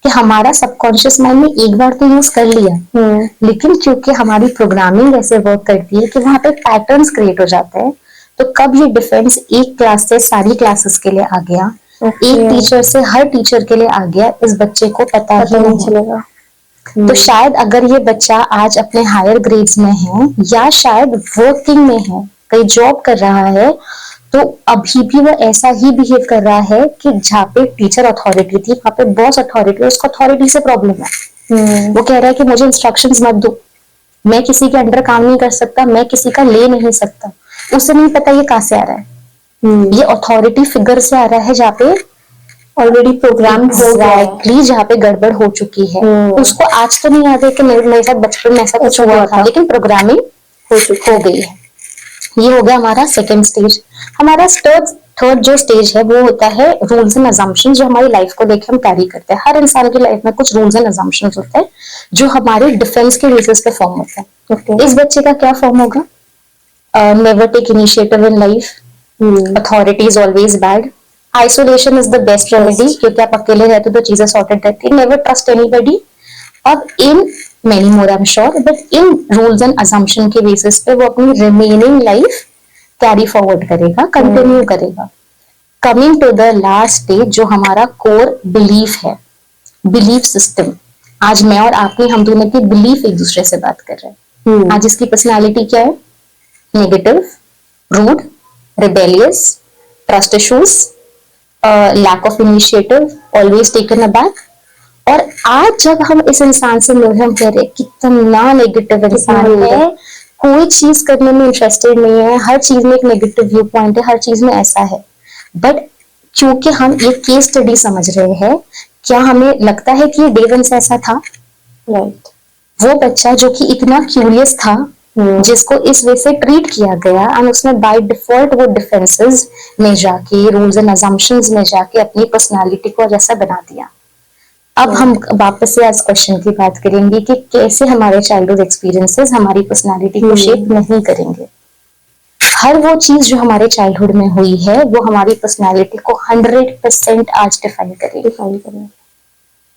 कि हमारा सबकॉन्शियस माइंड ने एक बार तो यूज कर लिया, लेकिन क्योंकि हमारी प्रोग्रामिंग ऐसे वर्क करती है कि वहां पे पैटर्न्स क्रिएट हो जाते हैं, तो कब ये डिफेंस एक क्लास से सारी क्लासेस के लिए आ गया, एक टीचर से हर टीचर के लिए आ गया, इस बच्चे को पता ही नहीं चलेगा। तो शायद अगर ये बच्चा आज अपने हायर ग्रेड्स में है या शायद वर्किंग में है, कहीं जॉब कर रहा है, तो अभी भी वो ऐसा ही बिहेव कर रहा है कि जहाँ पे टीचर अथॉरिटी थी वहां पे बॉस अथॉरिटी, उसको अथॉरिटी से प्रॉब्लम है। वो कह रहा है कि मुझे इंस्ट्रक्शंस मत दो, मैं किसी के अंडर काम नहीं कर सकता, मैं किसी का ले नहीं सकता। उसे नहीं पता ये कहाँ से आ रहा है, ये अथॉरिटी फिगर से आ रहा है जहाँ पे ऑलरेडी प्रोग्राम हो गया है, जहाँ पे गड़बड़ हो चुकी है। उसको आज तो नहीं याद है कि मेरे साथ बचपन में ऐसा कुछ हुआ था, लेकिन प्रोग्रामिंग हो गई है। ये हो गया हमारा सेकेंड स्टेज। हमारा थर्ड जो स्टेज है वो होता है रूल्स एंड अजम्पशन, जो हमारी लाइफ को लेके हम कैरी करते हैं। हर इंसान की लाइफ में कुछ रूल्स एंड अजम्पशन होते हैं जो हमारे डिफेंस के बेसिस पे फॉर्म होता है। इस बच्चे का क्या फॉर्म होगा? Never take initiative in life, authority is always bad, isolation is the best remedy, क्योंकि आप अकेले रहते तो चीजें सॉर्टेड रहती, नेवर ट्रस्ट एनीबडी। अब in many more I am sure, but in rules and assumption के बेसिस पे वो अपनी रिमेनिंग लाइफ कैरी फॉरवर्ड करेगा, कंटिन्यू करेगा। Coming to the last stage जो हमारा कोर बिलीफ है, बिलीफ सिस्टम। आज मैं और आप हम दोनों की बिलीफ एक दूसरे से बात कर रहे हैं। आज इसकी पर्सनालिटी क्या है? Negative, rude, rebellious, trust issues, lack of initiative, always taken aback. और आज जब हम इस इंसान से मिल रहे हैं, कह रहे कितना नेगेटिव इंसान है, कोई चीज करने में इंटरेस्टेड नहीं है, हर चीज में एक नेगेटिव व्यू पॉइंट है, हर चीज में ऐसा है। बट क्योंकि हम एक केस स्टडी समझ रहे हैं, क्या हमें लगता है कि ये डे वन से ऐसा था? राइट। वो बच्चा जो कि इतना क्यूरियस था, जिसको इस वे से ट्रीट किया गया, और उसने बाय डिफॉल्ट वो डिफेंसेस में जाके, रूल्स एंड अजम्पशंस में जाके अपनी पर्सनालिटी को जैसा बना दिया। अब हम वापस से आज क्वेश्चन की बात करेंगे कि कैसे हमारे चाइल्डहुड एक्सपीरियंसेस हमारी पर्सनालिटी को शेप नहीं करेंगे। हर वो चीज जो हमारे चाइल्डहुड में हुई है वो हमारी पर्सनालिटी को 100% आज डिफाइन करेगी।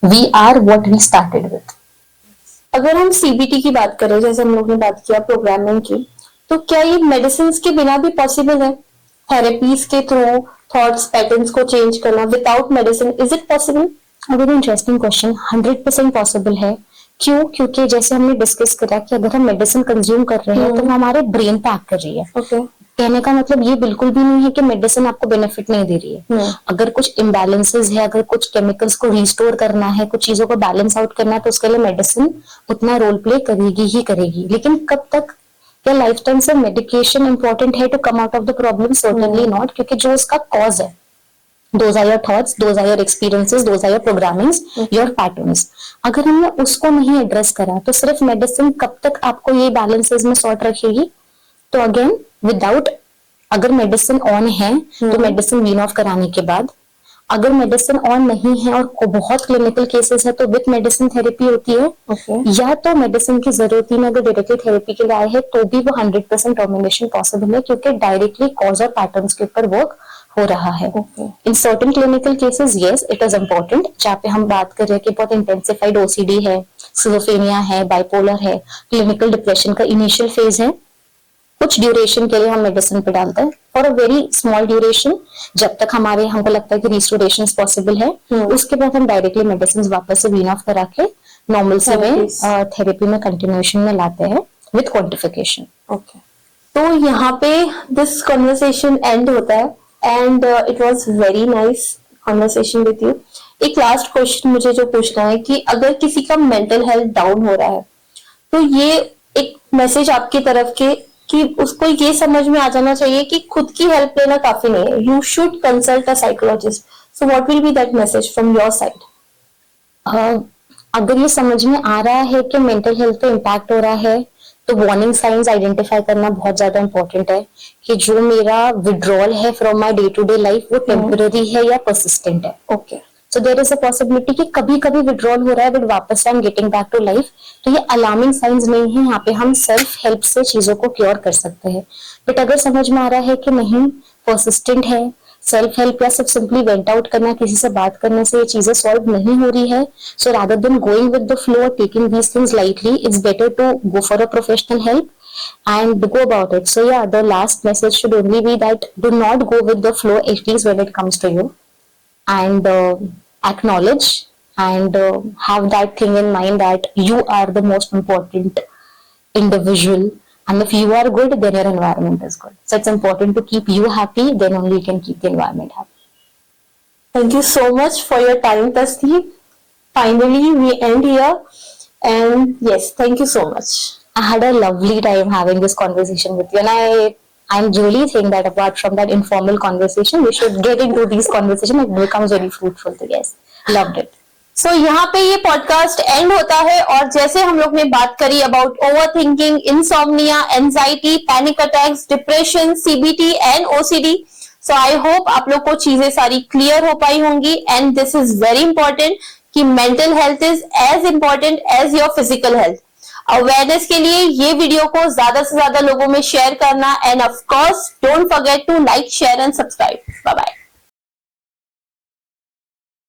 We are what we started with. अगर हम सीबीटी की बात करें, जैसे हम लोग ने बात किया प्रोग्रामिंग की, तो क्या ये मेडिसिन के बिना भी पॉसिबल है? थेरेपीज के थ्रू थॉट्स पैटर्न्स को चेंज करना without medicine, is it possible? Very interesting question. 100% possible है। क्यों? क्योंकि जैसे हमने डिस्कस करा कि अगर हम मेडिसिन कंज्यूम कर रहे हैं तो वो हमारे ब्रेन पे एक्ट कर रही है। कहने का मतलब ये बिल्कुल भी नहीं है कि मेडिसिन आपको बेनिफिट नहीं दे रही है। अगर कुछ इम्बैलेंसेस है, अगर कुछ केमिकल्स को रिस्टोर करना है, कुछ चीजों को बैलेंस आउट करना है, तो उसके लिए मेडिसिन उतना रोल प्ले करेगी ही करेगी। लेकिन कब तक? क्या लाइफ टाइम से मेडिकेशन इंपॉर्टेंट है to come out of the problem? Certainly not, क्योंकि जो उसका कॉज है, those are your thoughts, those are your experiences, those are your programmings, your patterns. अगर हमने उसको नहीं एड्रेस करा तो सिर्फ मेडिसिन कब तक आपको ये बैलेंसेस में सॉर्ट रखेगी? तो अगेन विदाउट, अगर मेडिसिन ऑन है तो मेडिसिन वीन ऑफ कराने के बाद, अगर मेडिसिन ऑन नहीं है और बहुत क्लिनिकल केसेस है तो विद मेडिसिन थेरेपी होती है। या तो मेडिसिन की जरूरत ही नहीं, अगर डायरेक्टली थेरेपी के लिए आए हैं तो भी वो 100% टर्मिनेशन पॉसिबल है, क्योंकि डायरेक्टली कॉज और पैटर्न्स के ऊपर वर्क हो रहा है। In certain clinical cases yes it is important, जहाँ पे हम बात कर रहे हैं कि बहुत इंटेंसिफाइड ओसीडी है, सिजोफ्रेनिया है, बाइपोलर है, क्लिनिकल डिप्रेशन का इनिशियल फेज है, कुछ ड्यूरेशन के लिए हम मेडिसिन पे डालते हैं for a very small duration, जब तक हमको लगता है कि रिस्टोरेशन पॉसिबल है। उसके बाद हम डायरेक्टली मेडिसिन वापस से वीन ऑफ करा के नॉर्मल से में थेरेपी में कंटिन्यूएशन में लाते हैं विद क्वांटिफिकेशन। तो यहाँ पे दिस कॉन्वर्सेशन एंड होता है and it was very nice conversation with you. एक लास्ट क्वेश्चन मुझे जो पूछना है कि अगर किसी का मेंटल हेल्थ डाउन हो रहा है तो ये एक मैसेज आपकी तरफ के कि उसको ये समझ में आ जाना चाहिए कि खुद की हेल्प लेना काफी नहीं है, you should consult a psychologist. So what will be that message from your side? अगर ये समझ में आ रहा है कि मेंटल हेल्थ पे इम्पैक्ट हो रहा है तो वार्निंग साइंस आइडेंटिफाई करना बहुत ज्यादा इंपॉर्टेंट है कि जो मेरा विड्रॉल है from my day to day life वो टेम्पररी है या परसिस्टेंट है। Okay, so there is a possibility कि कभी कभी विड्रॉल हो रहा है बट वापस I am getting back to life, तो ये अलार्मिंग साइंस नहीं है। यहाँ पे हम सेल्फ हेल्प से चीजों को क्योर कर सकते हैं। बट अगर समझ में आ रहा है कि नहीं परसिस्टेंट है, सेल्फ हेल्प या सिर्फ सिंपली वेंट आउट करना, किसी से बात करने से ये चीजें सॉल्व नहीं हो रही है, so rather than going with the flow, taking these things lightly, it's better to go for a professional help and go about it. So yeah, the last message should only be that do not go with the flow, at least when it comes to you, and acknowledge and have that thing in mind that you are the most important individual, and if you are good then your environment is good. So it's important to keep you happy, then only you can keep the environment happy. thank you so much for your time, Tasneem. Finally we end here, and yes, thank you so much. I had a lovely time having this conversation with you, and I really think that apart from that informal conversation, we should get into these conversations. It becomes very fruitful. So yes, loved it. सो यहाँ पे ये podcast and होता है और जैसे हम लोग ने बात करी about overthinking, insomnia, anxiety, panic attacks, depression, CBT and OCD. So I hope आप लोग को चीजें सारी क्लियर हो पाई होंगी and this is very important कि mental health is as important as your physical health. Awareness के लिए ये वीडियो को ज्यादा से ज्यादा लोगों में शेयर करना and of course don't forget to like, share and subscribe. Bye bye.